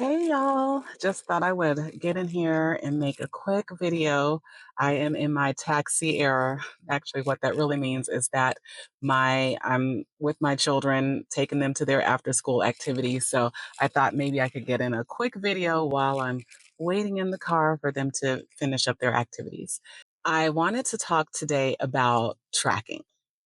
Hey y'all, just thought I would get in here and make a quick video. I am in my taxi era. Actually, what that really means is that I'm with my children, taking them to their after school activities. So I thought maybe I could get in a quick video while I'm waiting in the car for them to finish up their activities. I wanted to talk today about tracking.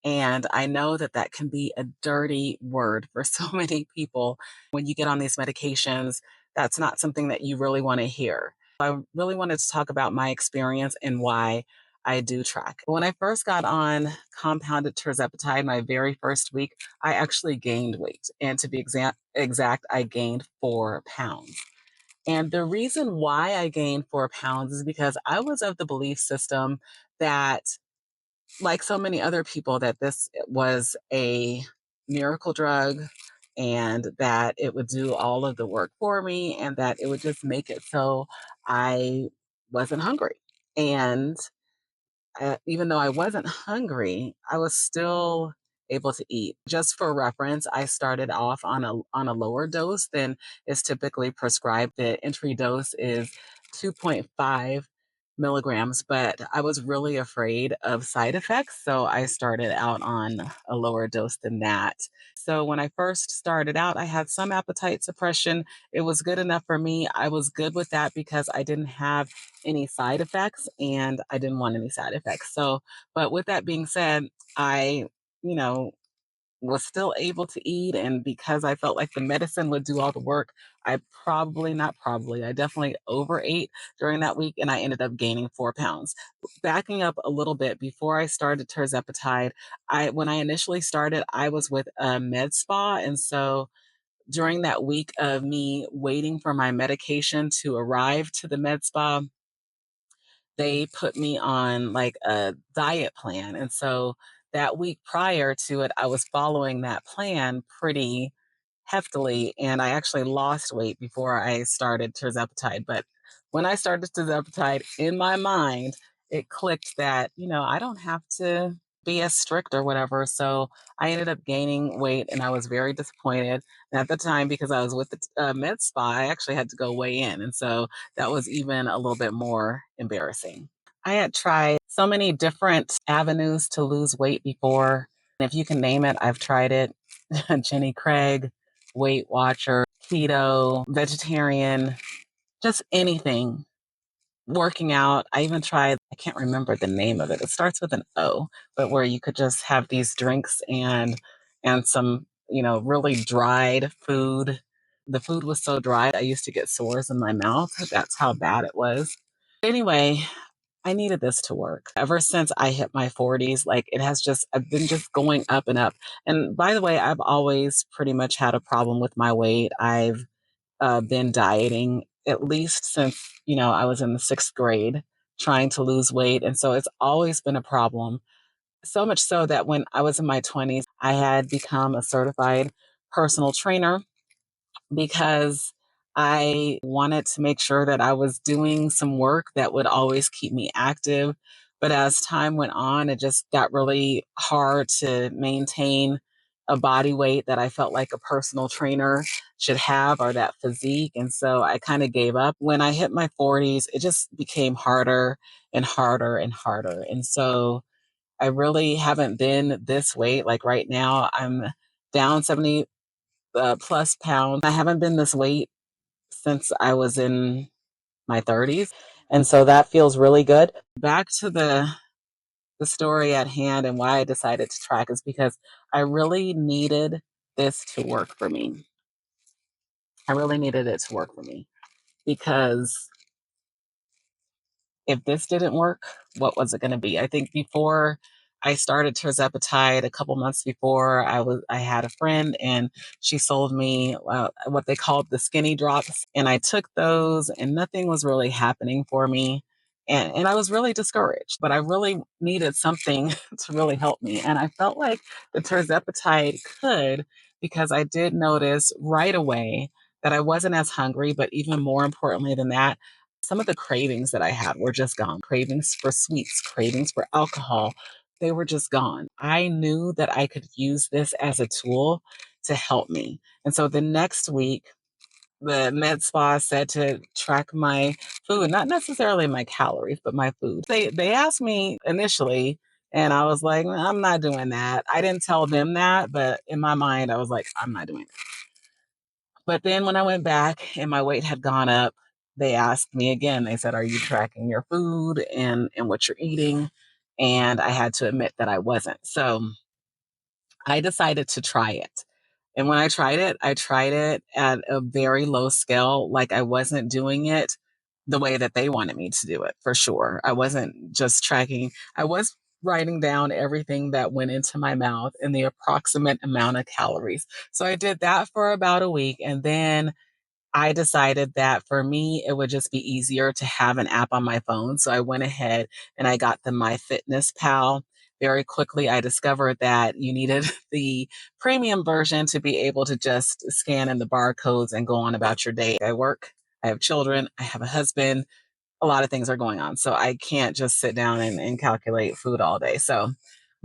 And I know that that can be a dirty word for so many people when you get on these medications. That's not something that you really want to hear. I really wanted to talk about my experience and why I do track. When I first got on compounded tirzepatide, my very first week, I actually gained weight. And to be exact, I gained 4 pounds. And the reason why I gained 4 pounds is because I was of the belief system that, like so many other people, that this was a miracle drug and that it would do all of the work for me and that it would just make it so I wasn't hungry. And even though I wasn't hungry, I was still able to eat. Just for reference, I started off on a lower dose than is typically prescribed. The entry dose is 2.5 milligrams, but I was really afraid of side effects, so I started out on a lower dose than that. So when I first started out, I had some appetite suppression. It was good enough for me. I was good with that because I didn't have any side effects and I didn't want any side effects. So, but with that being said, I, you know, was still able to eat. And because I felt like the medicine would do all the work, I probably, not probably, I definitely overate during that week and I ended up gaining 4 pounds. Backing up a little bit, before I started tirzepatide, when I initially started, I was with a med spa. And so during that week of me waiting for my medication to arrive to the med spa, they put me on like a diet plan. And so that week prior to it, I was following that plan pretty heftily. And I actually lost weight before I started tirzepatide. But when I started tirzepatide, in my mind, it clicked that, I don't have to be as strict or whatever. So I ended up gaining weight and I was very disappointed. And at the time, because I was with the med spa, I actually had to go weigh in. And so that was even a little bit more embarrassing. I had tried so many different avenues to lose weight before. If you can name it, I've tried it. Jenny Craig, Weight Watcher, keto, vegetarian, just anything. Working out. I even tried, I can't remember the name of it. It starts with an O, but where you could just have these drinks and some, really dried food. The food was so dry, I used to get sores in my mouth. That's how bad it was. Anyway, I needed this to work. Ever since I hit my 40s, like I've been just going up and up. And by the way, I've always pretty much had a problem with my weight. I've been dieting at least since, I was in the sixth grade trying to lose weight. And so it's always been a problem. So much so that when I was in my 20s, I had become a certified personal trainer because I wanted to make sure that I was doing some work that would always keep me active. But as time went on, it just got really hard to maintain a body weight that I felt like a personal trainer should have, or that physique. And so I kind of gave up. When I hit my 40s, it just became harder and harder and harder. And so I really haven't been this weight. Like right now, I'm down 70 plus pounds. I haven't been this weight since I was in my 30s. And so that feels really good. Back to the story at hand and why I decided to track is because I really needed this to work for me. I really needed it to work for me because if this didn't work, what was it going to be? I think before I started Tirzepatide, a couple months before, I had a friend and she sold me what they called the skinny drops, and I took those, and nothing was really happening for me, and I was really discouraged. But I really needed something to really help me, and I felt like the Tirzepatide could, because I did notice right away that I wasn't as hungry, but even more importantly than that, some of the cravings that I had were just gone. Cravings for sweets, cravings for alcohol, they were just gone. I knew that I could use this as a tool to help me. And so the next week, the med spa said to track my food, not necessarily my calories, but my food. They asked me initially, and I was like, I'm not doing that. I didn't tell them that, but in my mind, I was like, I'm not doing it. But then when I went back and my weight had gone up, they asked me again. They said, "Are you tracking your food and what you're eating?" And I had to admit that I wasn't. So I decided to try it. And when I tried it at a very low scale. Like I wasn't doing it the way that they wanted me to do it, for sure. I wasn't just tracking, I was writing down everything that went into my mouth and the approximate amount of calories. So I did that for about a week. And then I decided that for me, it would just be easier to have an app on my phone. So I went ahead and I got the MyFitnessPal. Very quickly, I discovered that you needed the premium version to be able to just scan in the barcodes and go on about your day. I work, I have children, I have a husband, a lot of things are going on. So I can't just sit down and calculate food all day. So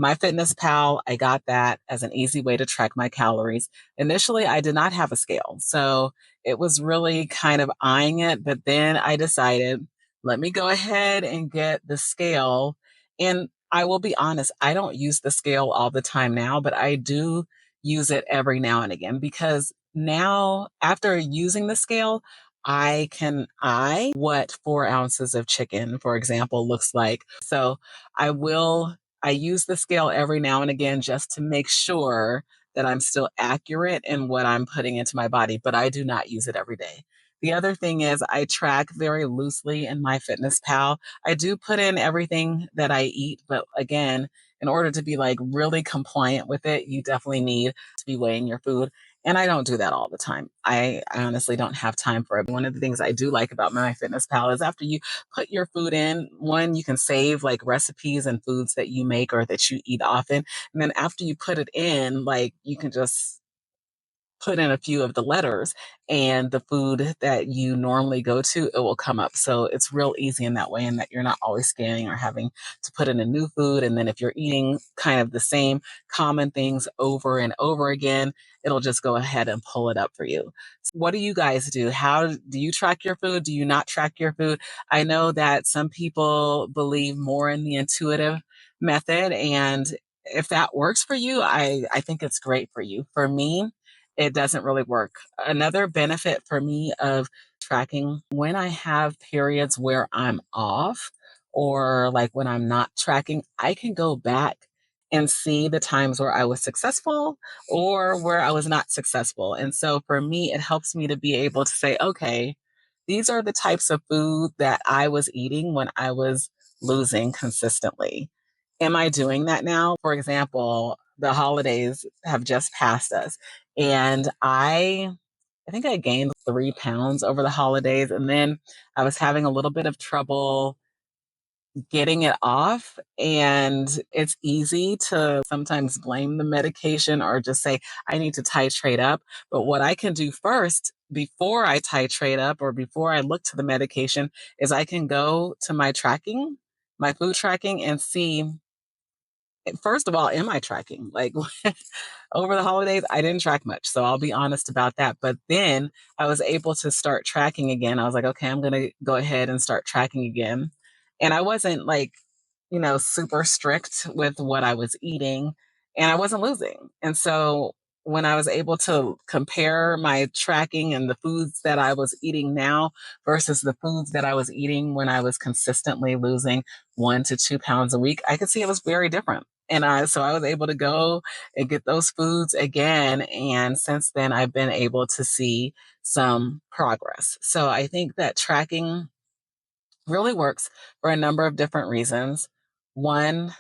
MyFitnessPal, I got that as an easy way to track my calories. Initially, I did not have a scale. So it was really kind of eyeing it. But then I decided, let me go ahead and get the scale. And I will be honest, I don't use the scale all the time now, but I do use it every now and again because now, after using the scale, I can eye what 4 ounces of chicken, for example, looks like. So I will, I use the scale every now and again just to make sure that I'm still accurate in what I'm putting into my body, but I do not use it every day. The other thing is I track very loosely in MyFitnessPal. I do put in everything that I eat, but again, in order to be like really compliant with it, you definitely need to be weighing your food. And I don't do that all the time. I honestly don't have time for it. One of the things I do like about MyFitnessPal is after you put your food in, one, you can save like recipes and foods that you make or that you eat often. And then after you put it in, like you can just put in a few of the letters and the food that you normally go to, it will come up. So it's real easy in that way, and that you're not always scanning or having to put in a new food. And then if you're eating kind of the same common things over and over again, it'll just go ahead and pull it up for you. So what do you guys do? How do you track your food? Do you not track your food? I know that some people believe more in the intuitive method. And if that works for you, I think it's great for you. For me, it doesn't really work. Another benefit for me of tracking, when I have periods where I'm off or like when I'm not tracking, I can go back and see the times where I was successful or where I was not successful. And so for me, it helps me to be able to say, okay, these are the types of food that I was eating when I was losing consistently. Am I doing that now? For example, the holidays have just passed us, and I think I gained 3 pounds over the holidays, and then I was having a little bit of trouble getting it off. And it's easy to sometimes blame the medication or just say, I need to titrate up. But what I can do first before I titrate up or before I look to the medication is I can go to my tracking, my food tracking, and see, first of all, am I tracking? Like over the holidays, I didn't track much. So I'll be honest about that. But then I was able to start tracking again. I was like, okay, I'm going to go ahead and start tracking again. And I wasn't like, super strict with what I was eating, and I wasn't losing. And so when I was able to compare my tracking and the foods that I was eating now versus the foods that I was eating when I was consistently losing 1 to 2 pounds a week, I could see it was very different. And so I was able to go and get those foods again. And since then, I've been able to see some progress. So I think that tracking really works for a number of different reasons. One,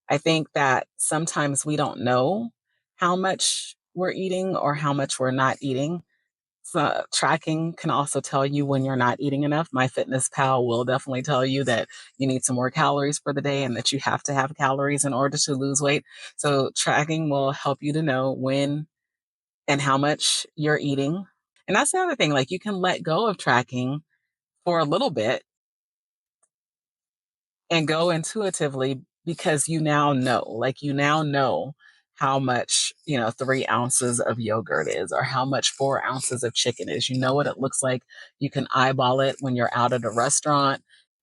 I think that sometimes we don't know how much we're eating or how much we're not eating. So tracking can also tell you when you're not eating enough. MyFitnessPal will definitely tell you that you need some more calories for the day and that you have to have calories in order to lose weight. So tracking will help you to know when and how much you're eating. And that's the other thing, like you can let go of tracking for a little bit and go intuitively because you now know, like you now know how much, 3 ounces of yogurt is or how much 4 ounces of chicken is. You know what it looks like. You can eyeball it when you're out at a restaurant.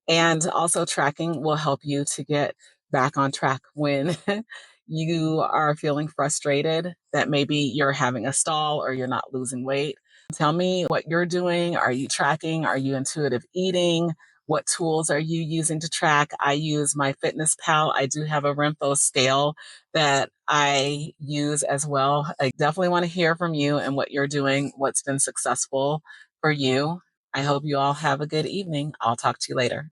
And also, tracking will help you to get back on track when you are feeling frustrated that maybe you're having a stall or you're not losing weight. Tell me what you're doing. Are you tracking? Are you intuitive eating? What tools are you using to track? I use my Fitness Pal. I do have a Renpho scale that I use as well. I definitely want to hear from you and what you're doing, what's been successful for you. I hope you all have a good evening. I'll talk to you later.